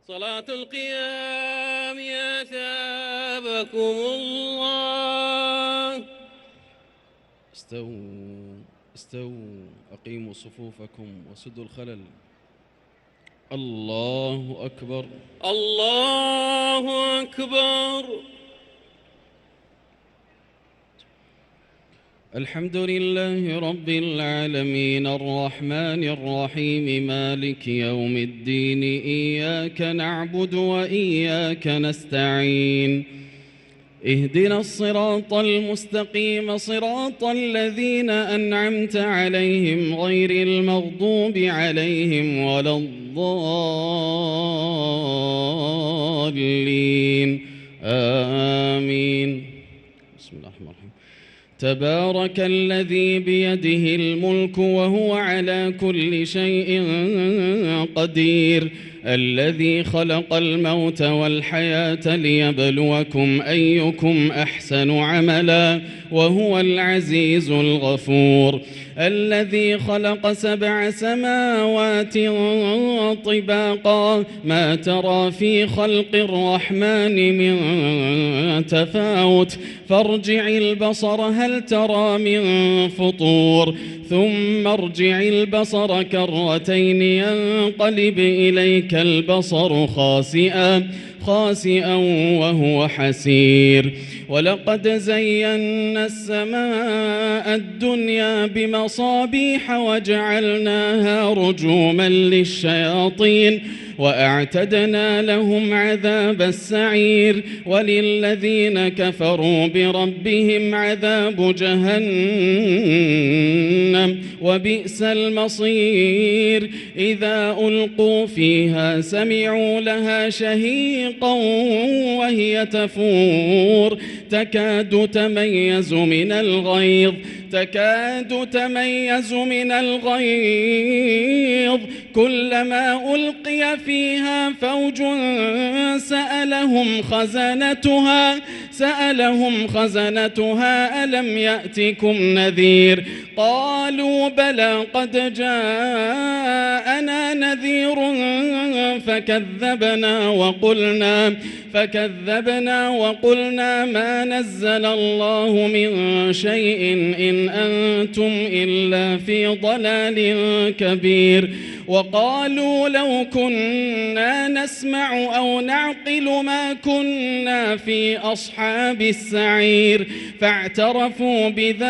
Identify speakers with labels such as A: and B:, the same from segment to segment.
A: صلاة القيام يثابكم الله.
B: استووا أقيموا صفوفكم وسدوا الخلل. الله أكبر.
A: الله أكبر.
B: الحمد لله رب العالمين الرحمن الرحيم مالك يوم الدين إياك نعبد وإياك نستعين اهدنا الصراط المستقيم صراط الذين أنعمت عليهم غير المغضوب عليهم ولا الضالين آمين. بسم الله الرحمن الرحيم. تبارك الذي بيده الملك وهو على كل شيء قدير الذي خلق الموت والحياة ليبلوكم أيكم أحسن عملا وهو العزيز الغفور الذي خلق 7 سماوات طباقا ما ترى في خلق الرحمن من تفاوت فارجع البصر هل ترى من فطور ثم ارجع البصر كرتين ينقلب إليك البصر خاسئا وهو حسير ولقد زينا السماء الدنيا بمصابيح وجعلناها رجوما للشياطين وأعتدنا لهم عذاب السعير وللذين كفروا بربهم عذاب جهنم وبئس المصير إذا ألقوا فيها سمعوا لها شهيقا وهي تفور تكاد تميز من الغيظ كلما ألقي فيها فوج سألهم خزنتها ألم يأتكم نذير قالوا بلى قد جاءنا نذير فكذبنا وقلنا ما نزل الله من شيء إن أنتم إلا في ضلال كبير وقالوا لو كنا نسمع أو نعقل ما كنا في أصحاب السعير فاعترفوا بذنبهم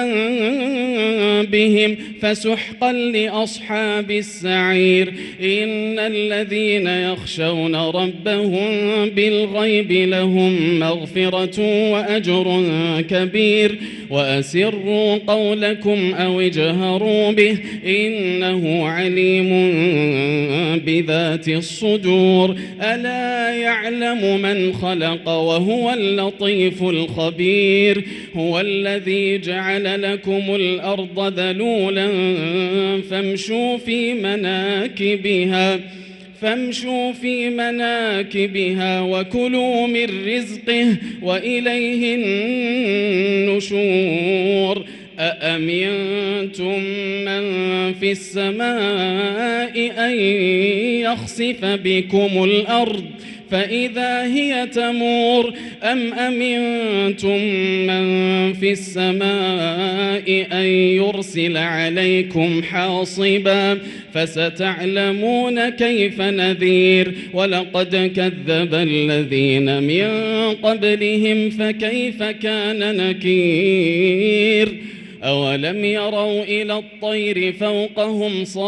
B: فسحقا لأصحاب السعير إن الذين يخشون ربهم بالغيب لهم مغفرة وأجر كبير وأسروا قولكم أو اجهروا به إنه عليم بذات الصدور ألا يعلم من خلق وهو اللطيف الخبير هو الذي جعل لكم الأرض ذلولا فامشوا في مناكبها وكلوا من رزقه وإليه النشور أأمنتم من في السماء أن يخسف بكم الأرض فإذا هي تمور أم أمنتم من في السماء أن يرسل عليكم حاصبا فستعلمون كيف نذير ولقد كذب الذين من قبلهم فكيف كان نكير أولم يروا إلى الطير فوقهم صافات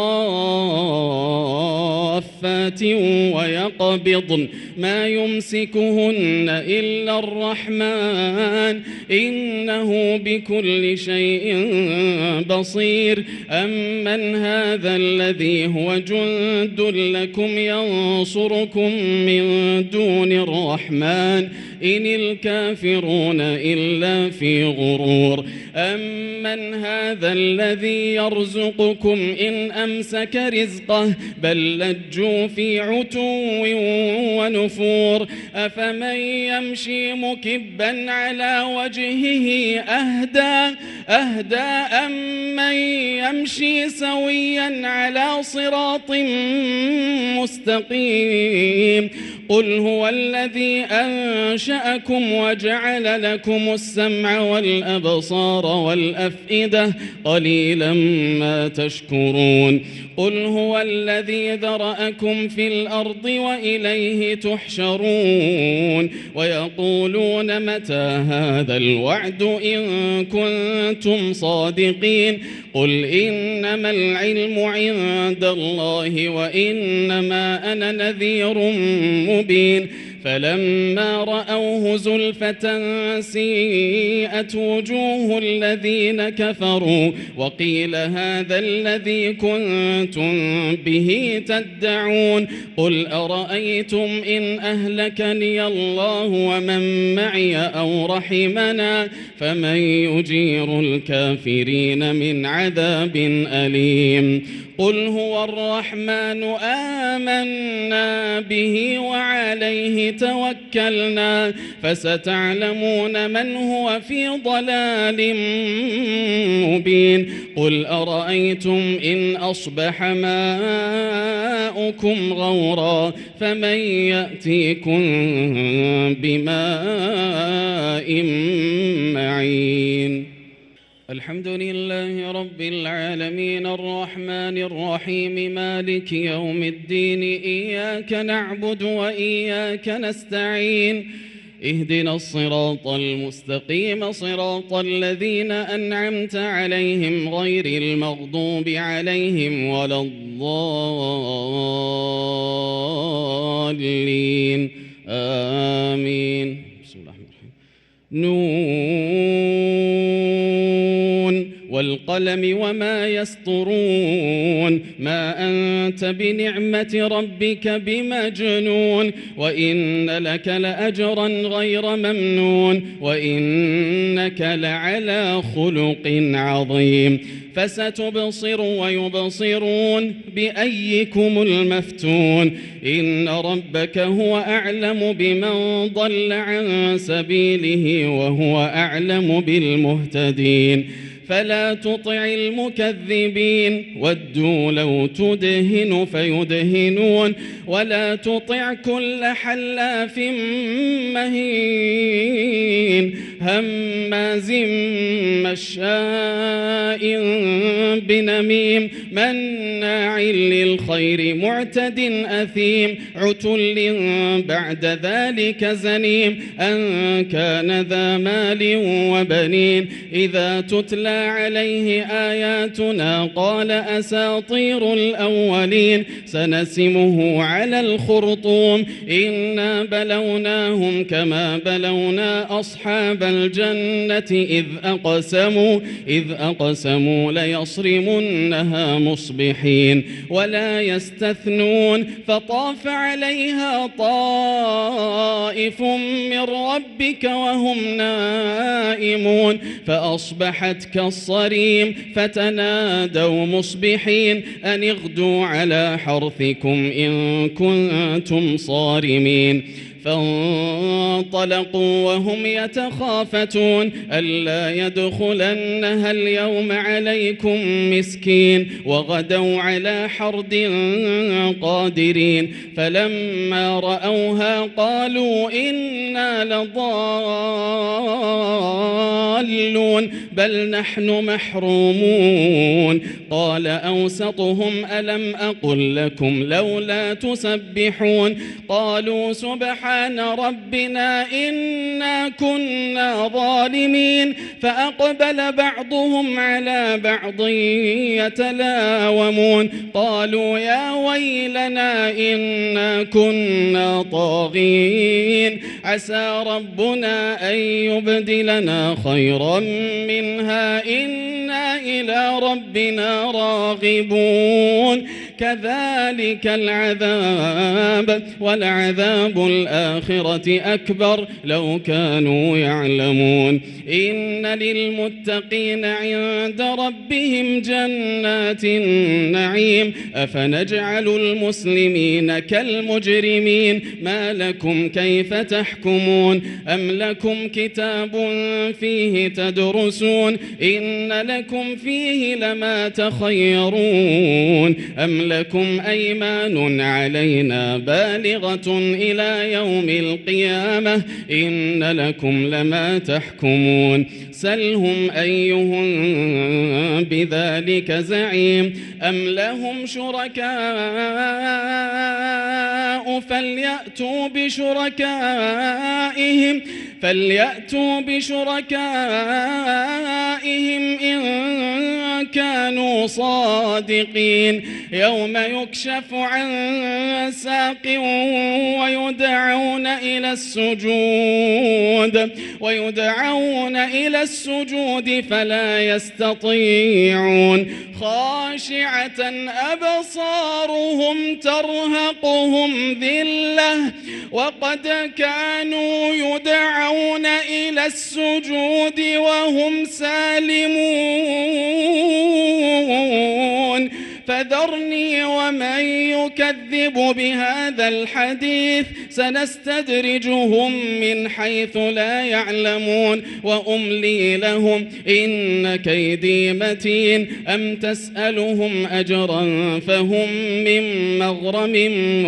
B: ويقبضن ما يمسكهن إلا الرحمن إنه بكل شيء بصير أمن هذا الذي هو جند لكم ينصركم من دون الرحمن إن الكافرون إلا في غرور أمن هذا الذي يرزقكم إن أمسك رزقه بل لجوا في عتو ونفور أفمن يمشي مكبا على وجهه أهدى أمن يمشي سويا على صراط مستقيم قل هو الذي أنشأكم وجعل لكم السمع والأبصار والأفئدة قليلا ما تشكرون قل هو الذي ذرأكم في الأرض وإليه تحشرون ويقولون متى هذا الوعد إن كنتم صادقين قل إنما العلم عند الله وإنما أنا نذير مبين فلما رأوه زلفة سيئت وجوه الذين كفروا وقيل هذا الذي كنتم به تدعون قل أرأيتم إن أهلكني الله ومن معي أو رحمنا فمن يجير الكافرين من عذاب أليم قل هو الرحمن آمنا به وعليه توكلنا فستعلمون من هو في ضلال مبين قل أرأيتم إن أصبح ماؤكم غورا فمن يأتيكم بماء معين الحمد لله رب العالمين الرحمن الرحيم مالك يوم الدين إياك نعبد وإياك نستعين اهدنا الصراط المستقيم صراط الذين أنعمت عليهم غير المغضوب عليهم ولا الضالين آمين بسم الله الرحمن الرحيم نون والقلم وما يسطرون ما أنت بنعمة ربك بمجنون وإن لك لأجرا غير ممنون وإنك لعلى خلق عظيم فستبصر ويبصرون بأيكم المفتون إن ربك هو أعلم بمن ضل عن سبيله وهو أعلم بالمهتدين فلا تطع المكذبين ودوا لو تدهن فيدهنون ولا تطع كل حلاف مهين هماز مشاء بنميم مناع للخير معتد أثيم عتل بعد ذلك زنيم أن كان ذا مال وبنين إذا تتلى عليه آياتنا قال أساطير الأولين سنسمه على الخرطوم إنا بلوناهم كما بلونا أصحاب الجنة إذ أقسموا ليصرمنها مصبحين ولا يستثنون فطاف عليها طائف من ربك وهم نائمون فأصبحت كالصريم فتنادوا مصبحين أن اغدوا على حرثكم إن كنتم صارمين فانطلقوا وهم يتخافتون ألا يدخلنها اليوم عليكم مسكين وغدوا على حرد قادرين فلما رأوها قالوا إنا لضالون بل نحن محرومون قال أوسطهم ألم أقل لكم لولا تسبحون قالوا سبحان ربنا إنا كنا ظالمين فأقبل بعضهم على بعض يتلاومون قالوا يا ويلنا إنا كنا طاغين عسى ربنا أن يبدلنا خيرا منها إنا إلى ربنا راغبون كذلك العذاب ولعذاب الآخرة أكبر لو كانوا يعلمون إن للمتقين عند ربهم جنات النعيم أفنجعل المسلمين كالمجرمين ما لكم كيف تحكمون أم لكم كتاب فيه تدرسون إن لكم في فيه لما تخيرون أم لكم أيمان علينا بالغة إلى يوم القيامة إن لكم لما تحكمون سلهم أيهم بذلك زعيم أم لهم شركاء فليأتوا بشركائهم إن كانوا صادقين يوم يكشف عن ساق ويدعون إلى السجود فلا يستطيعون خاشعة أبصارهم ترهقهم ذلة وقد كانوا يدعون إلى السجود وهم سالمون فذرني ومن يكذب بهذا الحديث سنستدرجهم من حيث لا يعلمون وأملي لهم إن كيدي متين أم تسألهم أجرا فهم من مغرم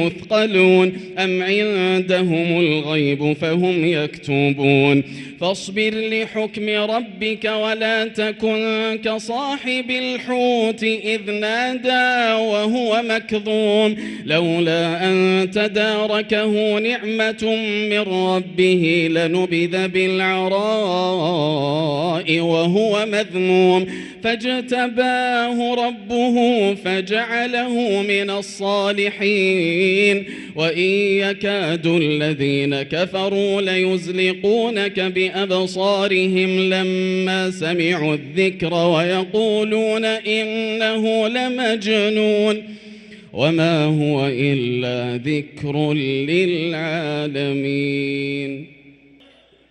B: مثقلون أم عندهم الغيب فهم يكتبون فاصبر لحكم ربك ولا تكن كصاحب الحوت إذ نادى وهو مكظوم لولا أن تداركه نعمة من ربه لنبذ بالعراء وهو مذموم فاجتباه ربه فجعله من الصالحين وإن يكاد الذين كفروا ليزلقونك بأبصارهم لما سمعوا الذكر ويقولون إنه لمجنون وما هو إلا ذكر للعالمين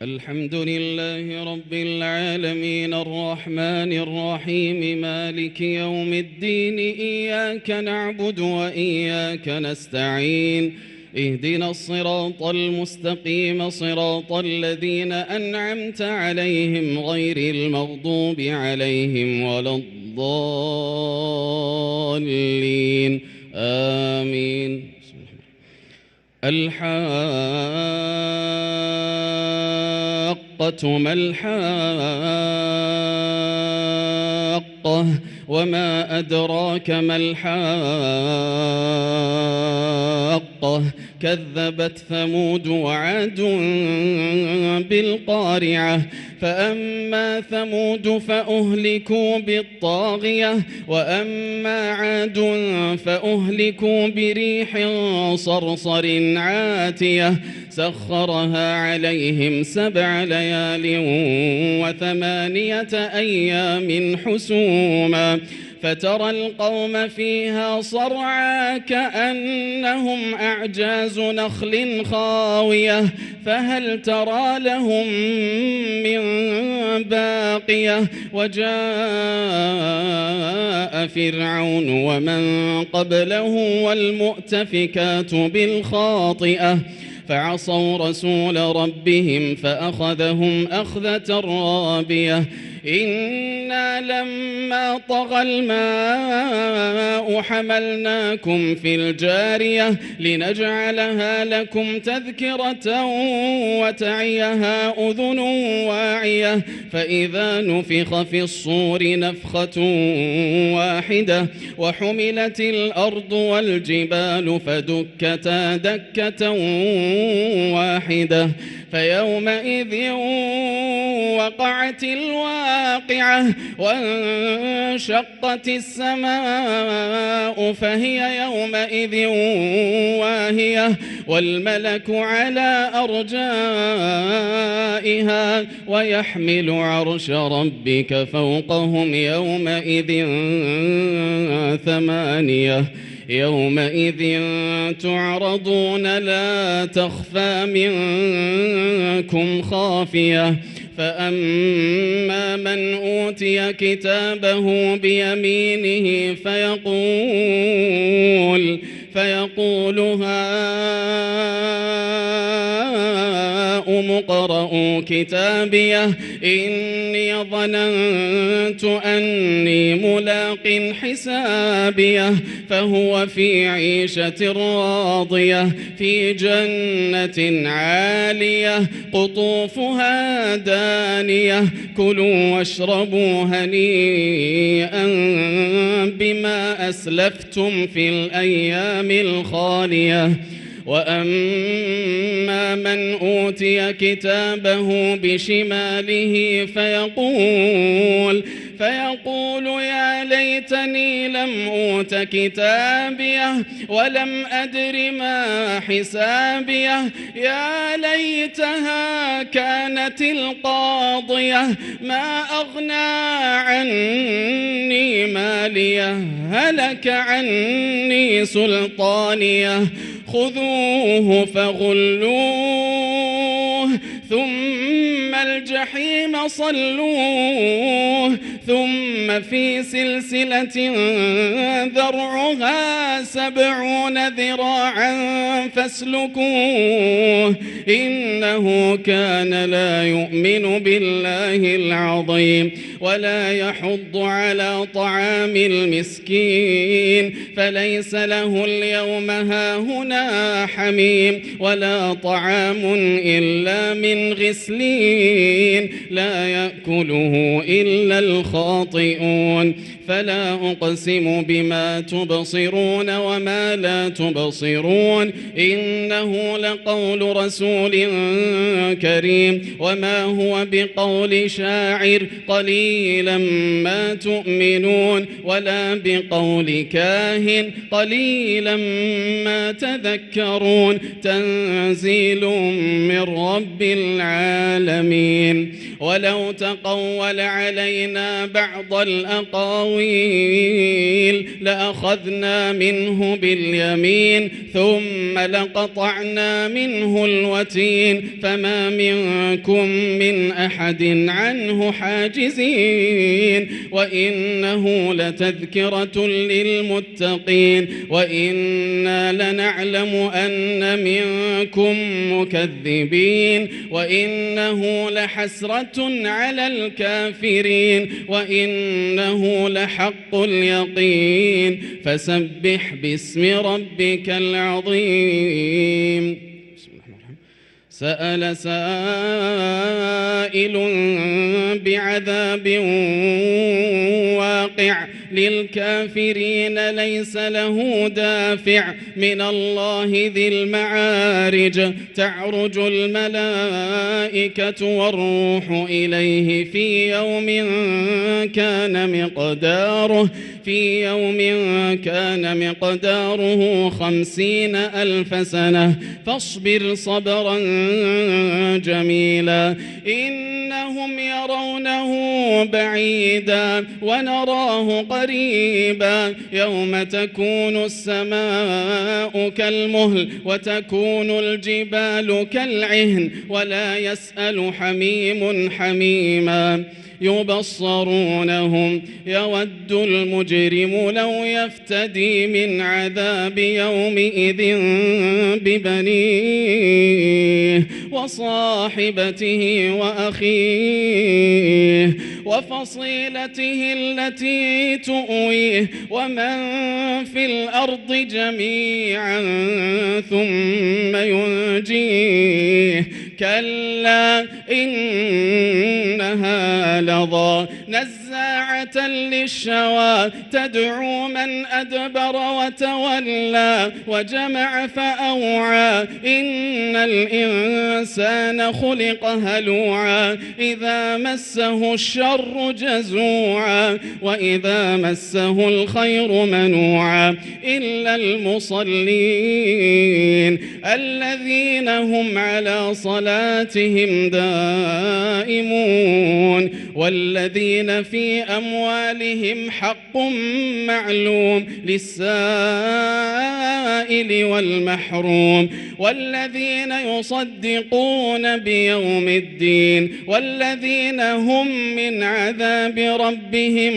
B: الحمد لله رب العالمين الرحمن الرحيم مالك يوم الدين إياك نعبد وإياك نستعين اهدنا الصراط المستقيم صراط الذين أنعمت عليهم غير المغضوب عليهم ولا الضالين آمين الحاقة ما الحاقة وما أدراك ما الحاقة كذبت ثمود وعاد بالقارعة فأما ثمود فأهلكوا بالطاغية وأما عاد فأهلكوا بريح صرصر عاتية سخرها عليهم 7 ليال و8 أيام حسوما فترى القوم فيها صرعى كأنهم أعجاز نخل خاوية فهل ترى لهم من باقية وجاء فرعون ومن قبله والمؤتفكات بالخاطئة فعصوا رسول ربهم فأخذهم أخذة رابية إنا لما طغى الماء حملناكم في الجارية لنجعلها لكم تذكرة وتعيها أذن واعية فإذا نفخ في الصور نفخة واحدة وحملت الأرض والجبال فدكتا دكة واحدة فيومئذ وقعت الواقعة وانشقت السماء فهي يومئذ واهية والملك على أرجائها ويحمل عرش ربك فوقهم يومئذ 8 يومئذ تعرضون لا تخفى منكم خافية فأما من أوتي كتابه بيمينه فيقول هاؤم قوم اقرءوا كتابيه إني ظننت أني ملاق حسابيه فهو في عيشة راضية في جنة عالية قطوفها دانية كلوا واشربوا هنيئا بما أسلفتم في الأيام الخالية وأما من أوتي كتابه بشماله فيقول يا ليتني لم أوت كتابيه ولم أدر ما حسابيه يا ليتها كانت القاضية ما أغنى عني ماليه هلك عني سلطانيه خذوه فغلوه ثم الجحيم صلوه ثم في سلسلة ذرعها 70 ذراعا فاسلكوه إنه كان لا يؤمن بالله العظيم ولا يحض على طعام المسكين فليس له اليوم هاهنا حميم ولا طعام إلا من غسلين لا يأكله إلا الخاطئون فلا أقسم بما تبصرون وما لا تبصرون إنه لقول رسول كريم وما هو بقول شاعر قليلا ما تؤمنون ولا بقول كاهن قليلا ما تذكرون تنزيل من رب العالمين ولو تقول علينا بعض الأقاويل لأخذنا منه باليمين ثم لقطعنا منه الوتين فما منكم من أحد عنه حاجزين وإنه لتذكرة للمتقين وإنا لنعلم أن منكم مكذبين وإنه لحسرة على الكافرين وإنه لحق اليقين فسبح باسم ربك العظيم. سأل سائل بعذاب واقع للكافرين ليس له دافع من الله ذي المعارج تعرج الملائكة والروح إليه في يوم كان مقداره 50,000 سنة فاصبر صبرا جميلا إنهم يرونه بعيدا ونراه قريبا يوم تكون السماء كالمهل وتكون الجبال كالعهن ولا يسأل حميم حميما يبصرونهم يود المجرم لو يفتدي من عذاب يومئذ ببنيه وصاحبته وأخيه وفصيلته التي تؤويه ومن في الأرض جميعا ثم ينجيه كلا إنها لظى نزاعة للشوى تدعو من أدبر وتولى وجمع فأوعى إن الإنسان خلق هلوعا إذا مسه الشر جزوعا وإذا مسه الخير منوعا إلا المصلين الذين هم على صلاتهم دائمون والذين في أموالهم أموالهم حق معلوم للسائل والمحروم والذين يصدقون بيوم الدين والذين هم من عذاب ربهم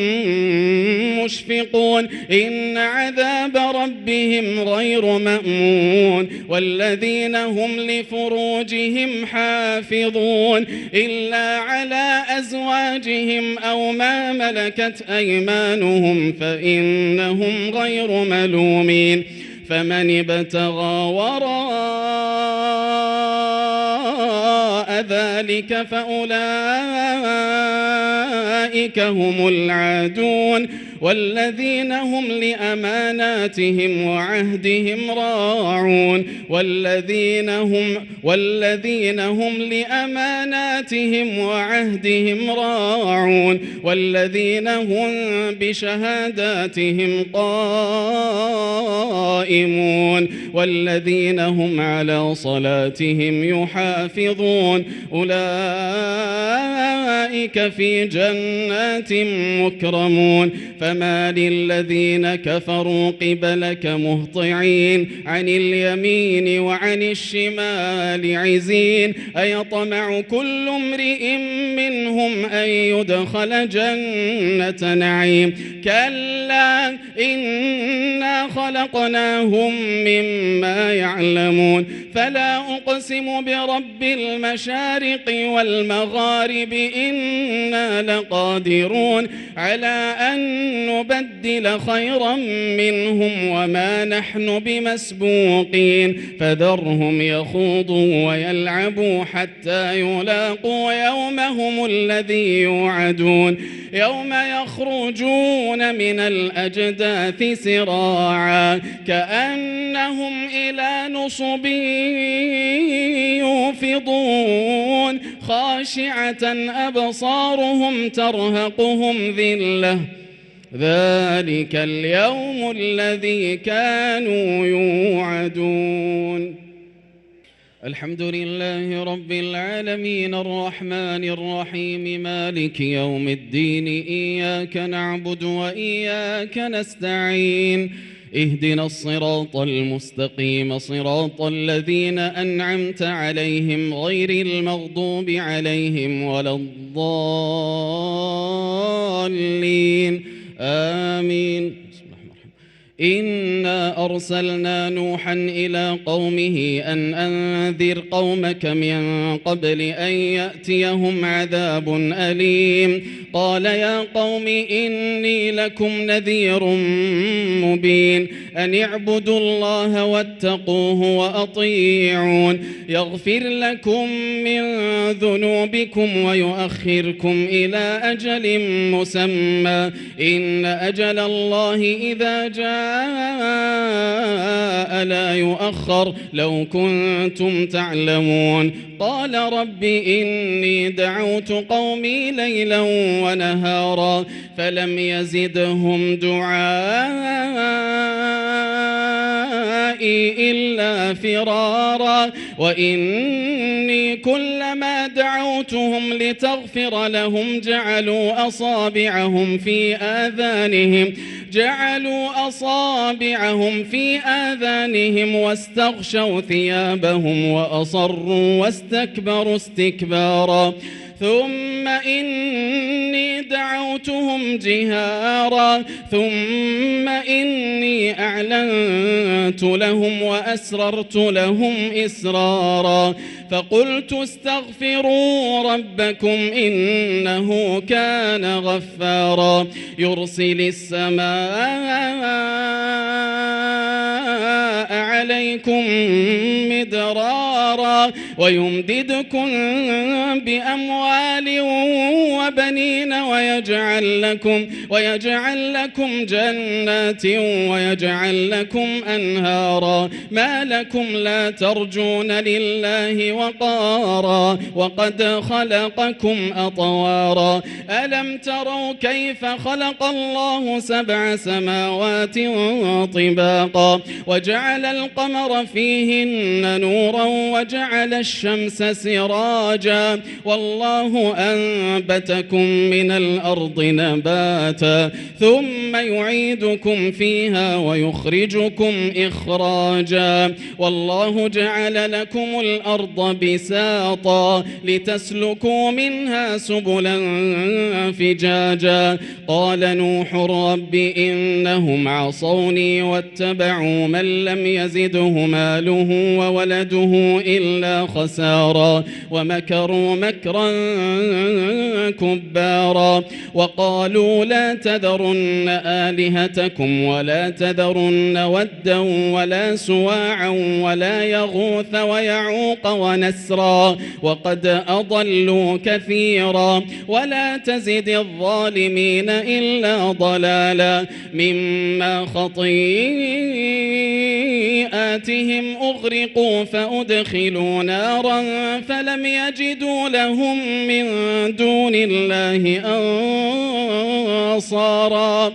B: مشفقون إن عذاب ربهم غير مأمون والذين هم لفروجهم حافظون إلا على أزواجهم أو ما ملكت أيمانهم فإنهم غير ملومين فمن ابتغى وراء ذلك فأولئك هم العادون والذين هم لأماناتهم وعهدهم راعون والذين هم لأماناتهم وعهدهم راعون والذين هم بشهاداتهم قائمون والذين هم على صلاتهم يحافظون أولئك في جنات مكرمون فما للذين كفروا قبلك مهطعين عن اليمين وعن الشمال عزين أيطمع كل امرئ منهم أن يدخل جنة نعيم كلا إنا خلقناهم مما يعلمون فلا أقسم برب المشارق والمغارب إنا لقادرون على أن نبدل خيرا منهم وما نحن بمسبوقين فذرهم يخوضوا ويلعبوا حتى يلاقوا يومهم الذي يوعدون يوم يخرجون من الأجداث سراعا كأنهم إلى نصب يوفضون خاشعة أبصارهم ترهقهم ذلة ذلك اليوم الذي كانوا يوعدون الحمد لله رب العالمين الرحمن الرحيم مالك يوم الدين إياك نعبد وإياك نستعين اهدنا الصراط المستقيم صراط الذين أنعمت عليهم غير المغضوب عليهم ولا الضالين آمين إنا أرسلنا نوحا إلى قومه أن أنذر قومك من قبل أن يأتيهم عذاب أليم قال يا قوم إني لكم نذير مبين أن اعبدوا الله واتقوه وأطيعون يغفر لكم من ذنوبكم ويؤخركم إلى أجل مسمى إن أجل الله إذا جاء لا يؤخر لو كنتم تعلمون قال رب إني دعوت قومي ليلا ونهارا فلم يزدهم دعائي إلا فرارا وإني كلما دعوتهم لتغفر لهم جعلوا أصابعهم في آذانهم واستغشوا ثيابهم وأصروا واستكبروا استكبارا ثم إني دعوتهم جهارا ثم إني أعلنت لهم وأسررت لهم إسرارا فقلت استغفروا ربكم إنه كان غفارا يرسل السماء عليكم مدرارا ويمددكم بأموال وبنين ويجعل لكم جنات ويجعل لكم أنهارا ما لكم لا ترجون لله وقارا وقد خلقكم أطوارا ألم تروا كيف خلق الله 7 سماوات طباقا وجعل القمر فيهن نورا وجعل الشمس سراجا والله أنبتكم من الأرض نباتا ثم يعيدكم فيها ويخرجكم إخراجا والله جعل لكم الأرض بساطا لتسلكوا منها سبلا فجاجا قال نوح رب إنهم عصوني واتبعوا من لم يزده ماله وولده إلا خسارا ومكروا مكرا كبارا وقالوا لا تذرن آلهتكم ولا تذرن ودا ولا سواعا ولا يغوث ويعوق ونسرا وقد أضلوا كثيرا ولا تزد الظالمين إلا ضلالا مما خطيئاتهم أغرقوا فأدخلوا نارا فلم يجدوا لهم من دون الله أنصارا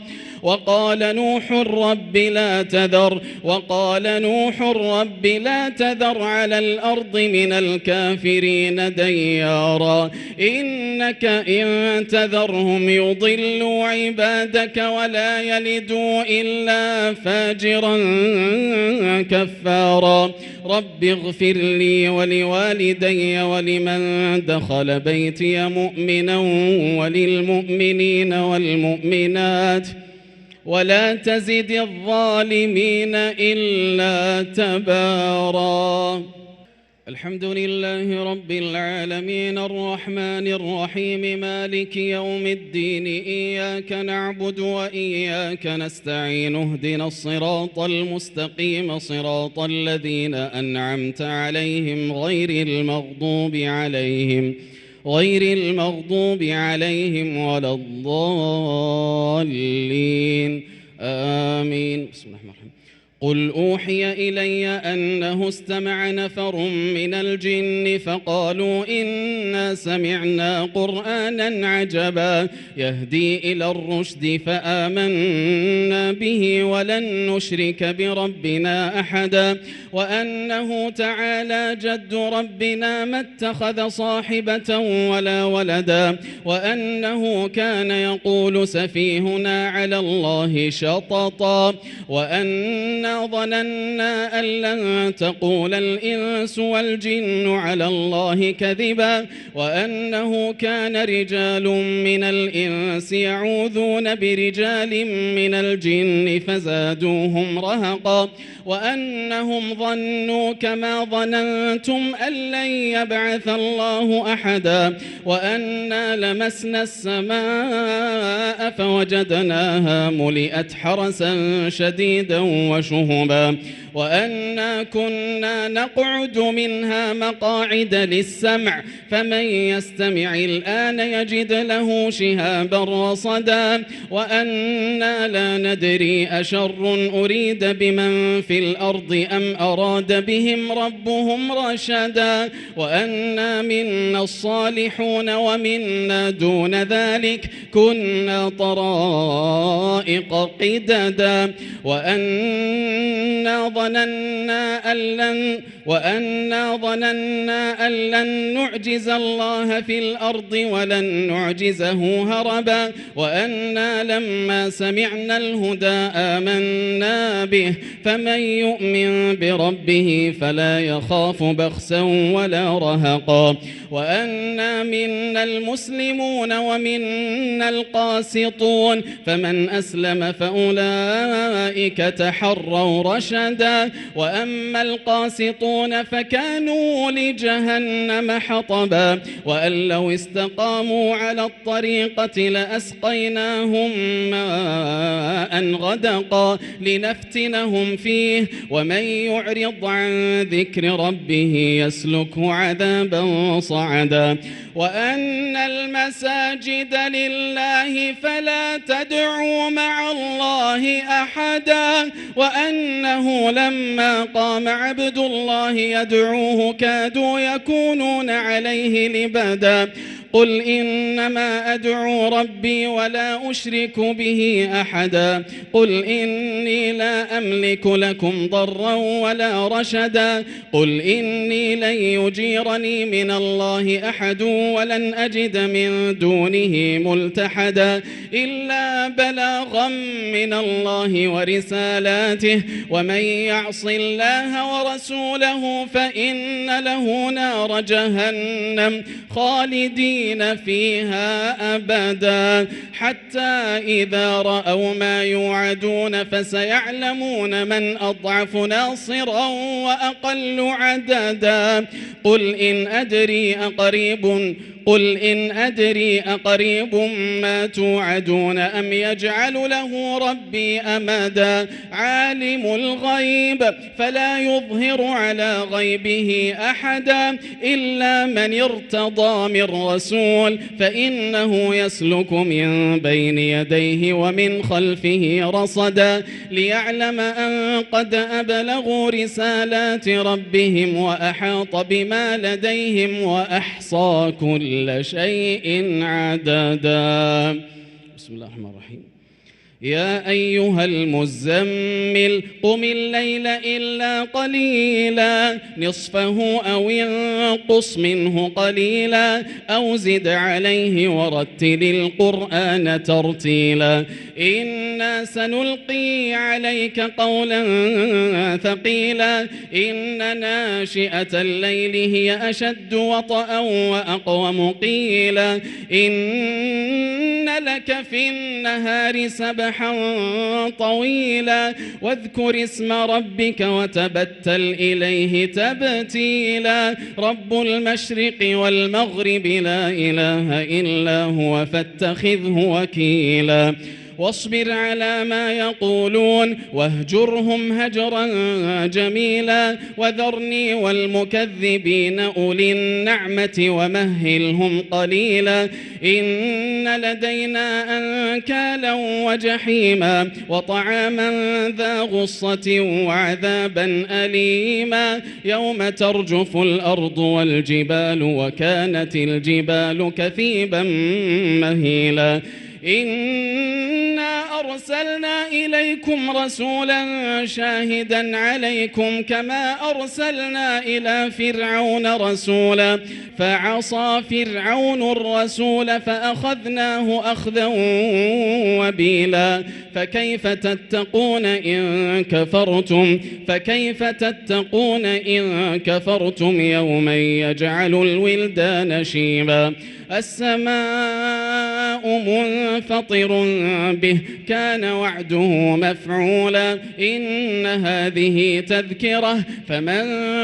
B: وقال نوح رب لا تذر على الأرض من الكافرين ديارا إنك إن تذرهم يضلوا عبادك ولا يلدوا إلا فاجرا كفارا رب اغفر لي ولوالدي ولمن دخل بيتي مؤمنا وللمؤمنين والمؤمنات ولا تزد الظالمين إلا تبارا الحمد لله رب العالمين الرحمن الرحيم مالك يوم الدين إياك نعبد وإياك نستعين اهدنا الصراط المستقيم صراط الذين أنعمت عليهم غير المغضوب عليهم ولا الضالين آمين بسم الله الرحمن الرحيم قل أوحي إلي أنه استمع نفر من الجن فقالوا إنا سمعنا قرآنا عجبا يهدي إلى الرشد فآمنا به ولن نشرك بربنا أحدا وأنه تعالى جد ربنا ما اتخذ صاحبة ولا ولدا وأنه كان يقول سفيهنا على الله شططا وأنا ظننا أن لن تقول الإنس والجن على الله كذبا وأنه كان رجال من الإنس يعوذون برجال من الجن فزادوهم رهقا وأنهم ظنوا كما ظننتم أن لن يبعث الله أحدا وأنا لمسنا السماء فوجدناها ملئت حرسا شديدا وشهبا وأنا كنا نقعد منها مقاعد للسمع فمن يستمع الآن يجد له شهابا رصدا وأنا لا ندري أشر أريد بمن في الأرض أم أراد بهم ربهم رشدا وأنا منا الصالحون ومنا دون ذلك كنا طرائق قددا وأنا ظننا أن لن نعجز الله في الأرض ولن نعجزه هربا وأنا لما سمعنا الهدى آمنا به فمن يؤمن بربه فلا يخاف بخسا ولا رهقا وأنا منا المسلمون ومنا القاسطون فمن أسلم فأولئك تحروا رشدا وأما القاسطون فكانوا لجهنم حطبا وأن لو استقاموا على الطريقة لأسقيناهم ماء غدقا لنفتنهم فيه ومن يعرض عن ذكر ربه يسلكه عذابا صعدا وأن المساجد لله فلا تدعوا مع الله أحدا وأنه لما قام عبد الله يدعوه كادوا يكونون عليه لبدا قل إنما أدعو ربي ولا أشرك به أحدا قل إني لا أملك لكم ضرا ولا رشدا قل إني لن يجيرني من الله أحد ولن أجد من دونه ملتحدا إلا بلاغا من الله ورسالاته ومن يعص الله ورسوله فإن له نار جهنم خالدين فيها أبدا حتى إذا رأوا ما يوعدون فسيعلمون من أضعف ناصرا وأقل عددا قل إن أدري أقريب ما توعدون أم يجعل له ربي أمدا عالم الغيب فلا يظهر على غيبه أحدا إلا من ارتضى من رسول فإنه يسلك من بين يديه ومن خلفه رصدا ليعلم أن قد أبلغوا رسالات ربهم وأحاط بما لديهم وأحصى كل شيء عددا. بسم الله الرحمن الرحيم. يا أيها المزمل قم الليل إلا قليلا نصفه أو انقص منه قليلا أو زد عليه ورتل القرآن ترتيلا إنا سنلقي عليك قولا ثقيلا إن ناشئة الليل هي أشد وطئا وأقوم قيلا إن لك في النهار سبحا طويلا واذكر اسم ربك وتبتل إليه تبتيلا رب المشرق والمغرب لا إله إلا هو فاتخذه وكيلا واصبر على ما يقولون واهجرهم هجرا جميلا وذرني والمكذبين أولي النعمة ومهلهم قليلا إن لدينا أنكالا وجحيما وطعاما ذا غصة وعذابا أليما يوم ترجف الأرض والجبال وكانت الجبال كثيبا مهيلا إنا أرسلنا إليكم رسولا شاهدا عليكم كما أرسلنا إلى فرعون رسولا فعصى فرعون الرسول فأخذناه أخذا وبيلا فكيف تتقون إن كفرتم يوما يجعل الولدان شيبا السماء منفطر به كان وعده مفعولا إن هذه تذكرة فمن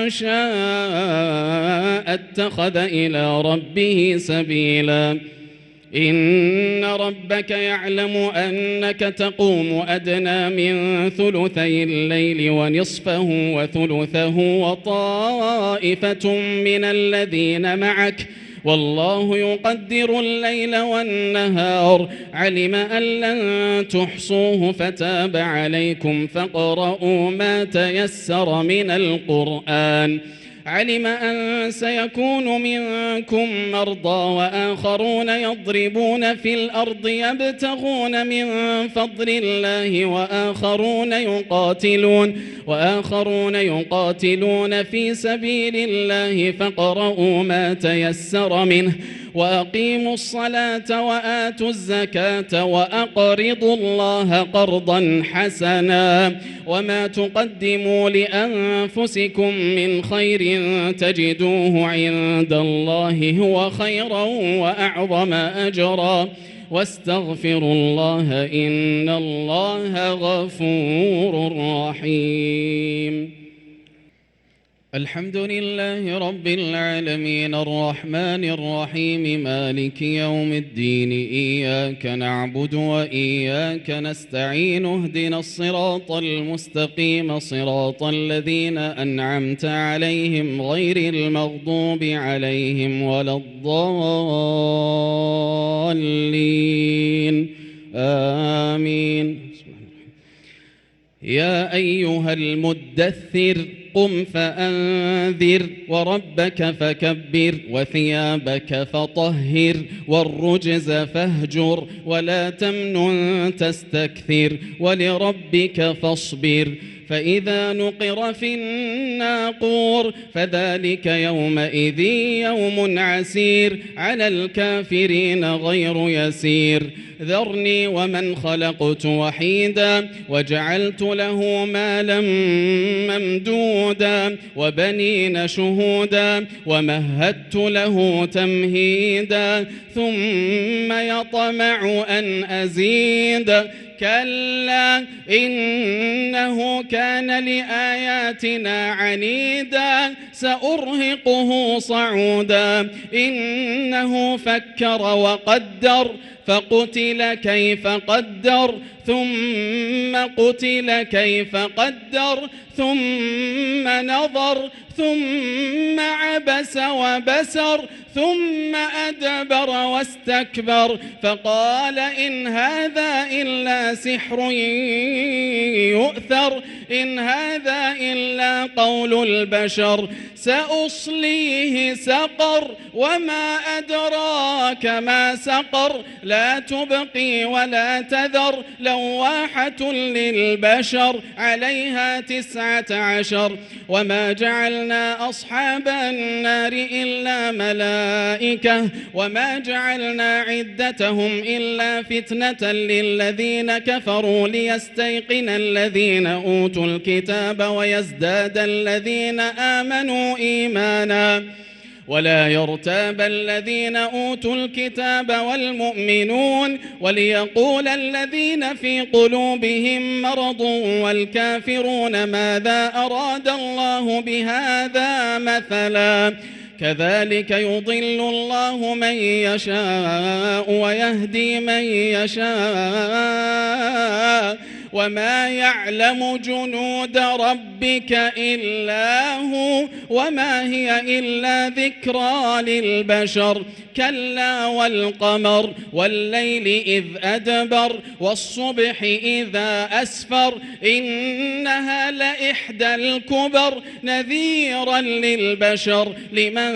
B: شاء اتخذ إلى ربه سبيلا إن ربك يعلم أنك تقوم أدنى من ثلثي الليل ونصفه وثلثه وطائفة من الذين معك والله يقدر الليل والنهار علم أن لن تحصوه فتاب عليكم فاقرؤوا ما تيسر من القرآن علم أن سيكون منكم مرضى وآخرون يضربون في الأرض يبتغون من فضل الله وآخرون يقاتلون في سبيل الله فاقرؤوا ما تيسر منه وأقيموا الصلاة وآتوا الزكاة وأقرضوا الله قرضا حسنا وما تقدموا لأنفسكم من خير تجدوه عند الله هو خيرا وأعظم أجرا واستغفروا الله إن الله غفور رحيم. الحمد لله رب العالمين الرحمن الرحيم مالك يوم الدين إياك نعبد وإياك نستعين اهدنا الصراط المستقيم صراط الذين أنعمت عليهم غير المغضوب عليهم ولا الضالين آمين. يا أيها المدثر قم فأنذر وربك فكبر وثيابك فطهر والرجز فاهجر ولا تمنن تستكثر ولربك فاصبر فإذا نقر في الناقور فذلك يومئذ يوم عسير على الكافرين غير يسير ذرني ومن خلقت وحيدا وجعلت له مالا ممدودا وبنين شهودا ومهدت له تمهيدا ثم يطمع أن أزيد كلا إنه كان لآياتنا عنيدا سأرهقه صعودا إنه فكر وقدر فقتل كيف قدر ثم قتل كيف قدر ثم نظر ثم عبس وبسر ثم أدبر واستكبر فقال إن هذا إلا سحر يؤثر إن هذا إلا قول البشر سأصليه سقر وما أدراك ما سقر لا تبقي ولا تذر لواحة للبشر عليها 19 وما جعلنا أصحاب النار إلا ملائكة وما جعلنا عدتهم إلا فتنة للذين كفروا ليستيقن الذين أوتوا الكتاب ويزداد الذين آمنوا إيمانا ولا يرتاب الذين أوتوا الكتاب والمؤمنون وليقول الذين في قلوبهم مرض والكافرون ماذا أراد الله بهذا مثلا كذلك يضل الله من يشاء ويهدي من يشاء وما يعلم جنود ربك إلا هو وما هي إلا ذكرى للبشر كلا والقمر والليل إذ أدبر والصبح إذا أسفر إنها لإحدى الكبر نذيرا للبشر لمن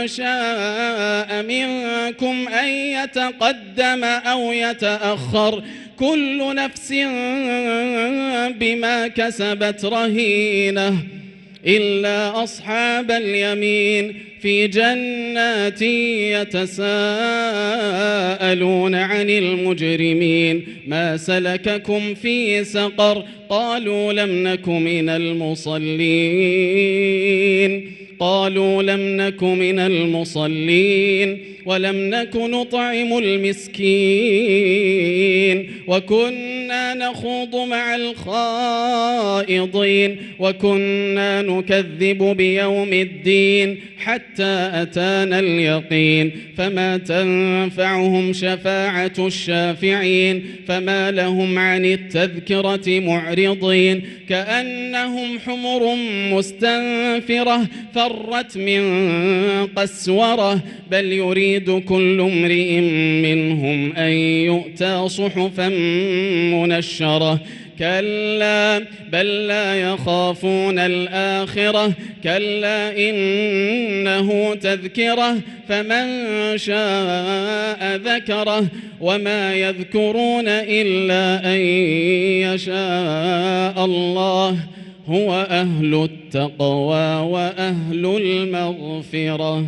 B: شاء منكم أن يتقدم أو يتأخر كل نفس بما كسبت رهينة إلا أصحاب اليمين في جنات يتساءلون عن المجرمين ما سلككم في سقر قالوا لم نك من المصلين ولم نك نطعم المسكين وكنا نخوض مع الخائضين وكنا نكذب بيوم الدين حتى أتانا اليقين فما تنفعهم شفاعة الشافعين فما لهم عن التذكرة معرضين كأنهم حمر مستنفرة فرت من قسورة بل يريد كل امرئ منهم أن يؤتى صحفا منشرة كلا بل لا يخافون الآخرة كلا إنه تذكرة فمن شاء ذكره وما يذكرون إلا أن يشاء الله هو أهل التقوى وأهل المغفرة.